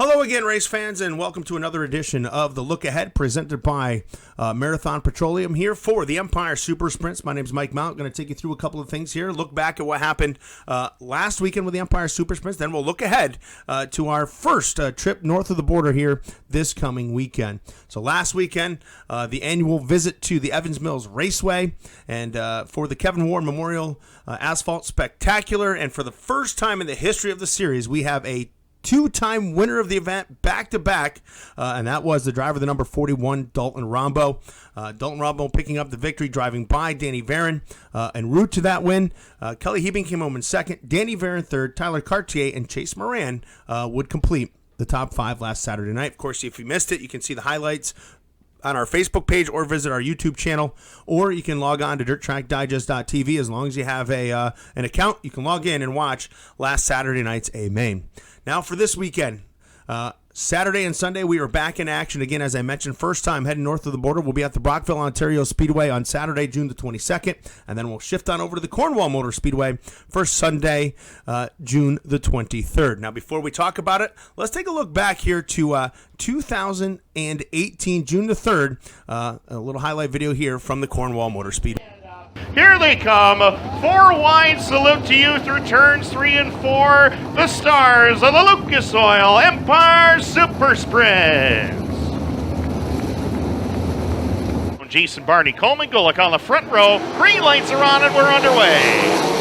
Hello again, race fans, and welcome to another edition of The Look Ahead, presented by Marathon Petroleum here for the Empire Super Sprints. My name is Mike Mount. Going to take you through a couple of things here. Look back at what happened last weekend with the Empire Super Sprints. Then we'll look ahead to our first trip north of the border here this coming weekend. So last weekend, the annual visit to the Evans Mills Raceway, and for the Kevin Warren Memorial Asphalt Spectacular. And for the first time in the history of the series, we have a two-time winner of the event back-to-back, and that was the driver, the number 41, Dalton Rombo. Dalton Rombo picking up the victory, driving by Danny Varon. En route to that win, Kelly Hebing came home in second, Danny Varon third, Tyler Cartier and Chase Moran would complete the top five last Saturday night. Of course, if you missed it, you can see the highlights on our Facebook page or visit our YouTube channel, or you can log on to dirttrackdigest.tv. As long as you have an account, you can log in and watch last Saturday night's A-Main. Now for this weekend, Saturday and Sunday, we are back in action again. As I mentioned, first time heading north of the border. We'll be at the Brockville Ontario Speedway on Saturday, June the 22nd, and then we'll shift on over to the Cornwall Motor Speedway for Sunday, June the 23rd. Now, before we talk about it, let's take a look back here to 2018, June the 3rd, a little highlight video here from the Cornwall Motor Speedway. Here they come, four wide, salute to you through turns 3 and 4, the stars of the Lucas Oil Empire Super Sprints. Jason Barney, Coleman Gulick on the front row, green lights are on and we're underway.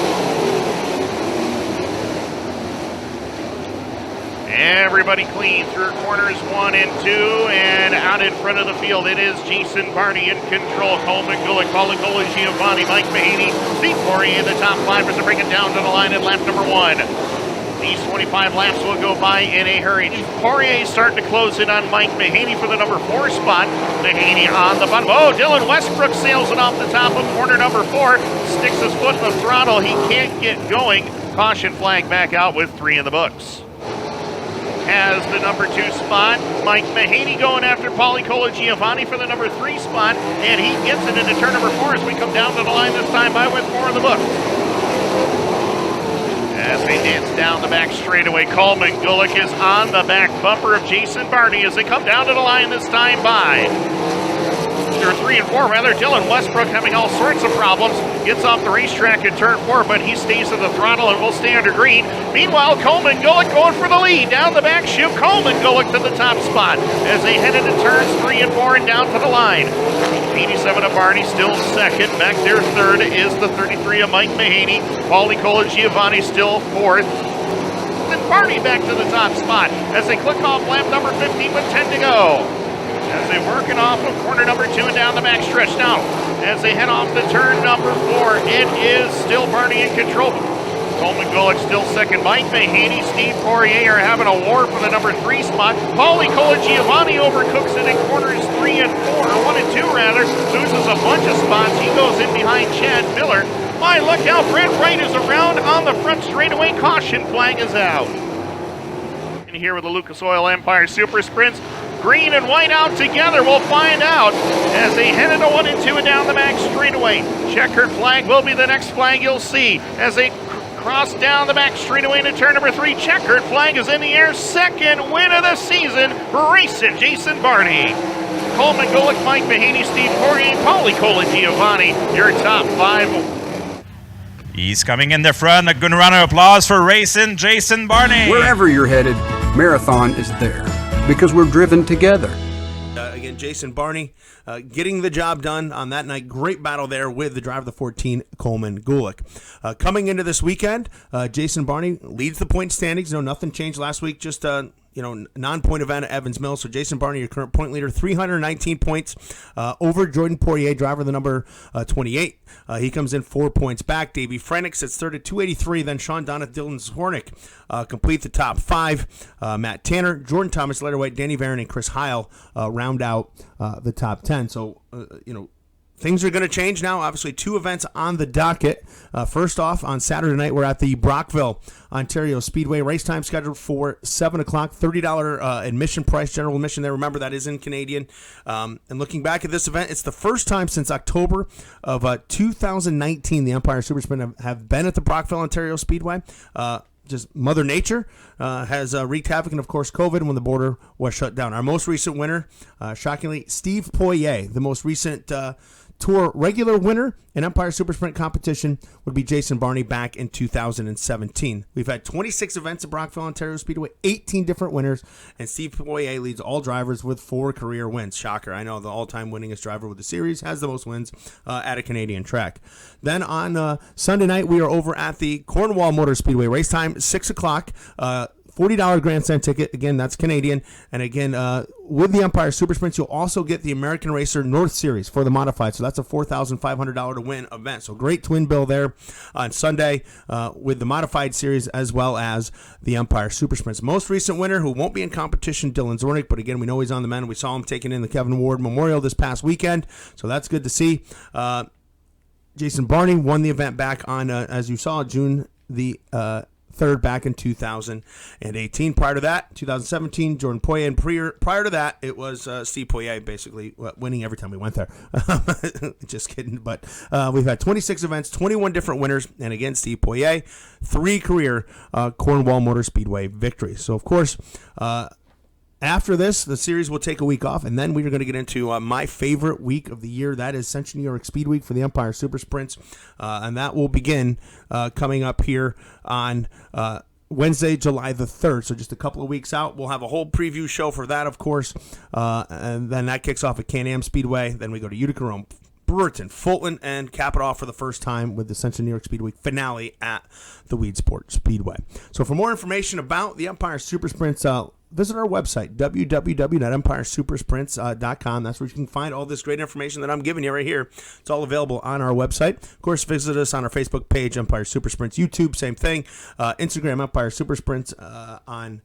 Everybody clean through corners 1 and 2, and out in front of the field it is Jason Barney in control. Coleman Gulick, Paulicola, Giovanni, Mike Mahaney, Steve Poirier in the top 5 as they bring it down to the line at lap number 1. These 25 laps will go by in a hurry. Poirier starting to close in on Mike Mahaney for the number 4 spot. Mahaney on the bottom. Oh, Dylan Westbrook sails it off the top of corner number 4. Sticks his foot in the throttle. He can't get going. Caution flag back out with 3 in the books. Has the number 2 spot. Mike Mahaney going after Paulicola Giovanni for the number 3 spot, and he gets it into turn number 4 as we come down to the line this time by with 4 in the book. As they dance down the back straightaway, Coleman Gulick is on the back bumper of Jason Barney as they come down to the line this time by. Or 3 and 4 rather. Dylan Westbrook having all sorts of problems. Gets off the racetrack in turn 4, but he stays at the throttle and will stay under green. Meanwhile, Coleman Gulick going for the lead. Down the back chute, Coleman Gulick to the top spot as they head into turns 3 and 4 and down to the line. 87 of Barney still second. Back there third is the 33 of Mike Mahaney. Paulicola Giovanni still fourth. And Barney back to the top spot as they click off lap number 15 with 10 to go. As they're working off of corner number 2 and down the back stretch. Now, as they head off the turn number 4, it is still Barney in control. Coleman Gulick still second. Mike Mahaney, Steve Poirier are having a war for the number 3 spot. Paulicola Giovanni overcooks it in corners 3 and 4, or 1 and 2 rather. Loses a bunch of spots. He goes in behind Chad Miller. My, look out, Brent Wright is around on the front straightaway. Caution flag is out. And here with the Lucas Oil Empire Super Sprints. Green and white out together, we'll find out as they head into 1 and 2 and down the back straightaway. Checkered flag will be the next flag you'll see as they cross down the back straightaway into turn number 3. Checkered flag is in the air. Second win of the season, racing Jason Barney. Coleman Gulick, Mike Mahaney, Steve Poirier, Paulicola Giovanni, your top 5. He's coming in the front. A good round of applause for racing Jason Barney. Wherever you're headed, Marathon is there. Because we're driven together. Again, Jason Barney getting the job done on that night. Great battle there with the driver of the 14, Coleman Gulick. Coming into this weekend, Jason Barney leads the point standings. Nothing changed last week. Just non-point event at Evans Mills. So Jason Barney, your current point leader, 319 points over Jordan Poirier, driver of the number 28. He comes in 4 points back. Davey Frennick sits third at 283. Then Sean Donath, Dylan Zornick complete the top 5. Matt Tanner, Jordan Thomas, Letter White, Danny Varon, and Chris Heil round out the top 10. So, things are going to change now. Obviously, 2 events on the docket. First off, on Saturday night, we're at the Brockville Ontario Speedway. Race time scheduled for 7 o'clock. $30 admission price, general admission there. Remember, that is in Canadian. And looking back at this event, it's the first time since October of 2019 the Empire Super Sprint have been at the Brockville Ontario Speedway. just Mother Nature has wreaked havoc, and of course COVID when the border was shut down. Our most recent winner, shockingly, Steve Poirier, the most recent Tour regular winner in Empire Super Sprint competition would be Jason Barney back in 2017. We've had 26 events at Brockville Ontario Speedway, 18 different winners, and Steve Poirier leads all drivers with 4 career wins. Shocker. I know the all-time winningest driver with the series has the most wins at a Canadian track. Then on Sunday night, we are over at the Cornwall Motor Speedway. Race time, 6 o'clock. $40 grandstand ticket. Again, that's Canadian. And again, with the Empire Super Sprints, you'll also get the American Racer North Series for the modified. So that's a $4,500 to win event. So great twin bill there on Sunday with the modified series as well as the Empire Super Sprints. Most recent winner who won't be in competition, Dylan Zornick. But again, we know he's on the mend. We saw him taking in the Kevin Ward Memorial this past weekend. So that's good to see. Jason Barney won the event back on, as you saw, June the 3rd back in 2018. Prior to that, 2017, Jordan Poirier. And prior to that, it was Steve Poirier basically winning every time we went there. Just kidding. But we've had 26 events, 21 different winners. And again, Steve Poirier, 3 career Cornwall Motor Speedway victories. So, of course, after this, the series will take a week off, and then we are going to get into my favorite week of the year. That is Central New York Speed Week for the Empire Super Sprints, and that will begin coming up here on Wednesday, July the 3rd. So just a couple of weeks out. We'll have a whole preview show for that, of course, and then that kicks off at Can-Am Speedway. Then we go to Utica, Rome, Brewerton, Fulton, and cap it off for the first time with the Central New York Speed Week finale at the Weedsport Speedway. So for more information about the Empire Super Sprints, visit our website, www.empiresupersprints.com. That's where you can find all this great information that I'm giving you right here. It's all available on our website. Of course, visit us on our Facebook page, Empire Super Sprints. YouTube, same thing. Instagram, Empire Super Sprints. On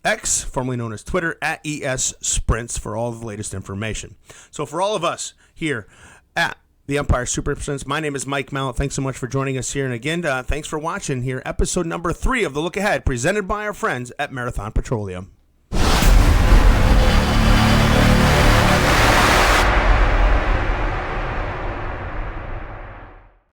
X, formerly known as Twitter, at ES Sprints for all the latest information. So for all of us here at the Empire Super Sprints, my name is Mike Mallet. Thanks so much for joining us here. And again, thanks for watching here, episode number 3 of The Look Ahead, presented by our friends at Marathon Petroleum.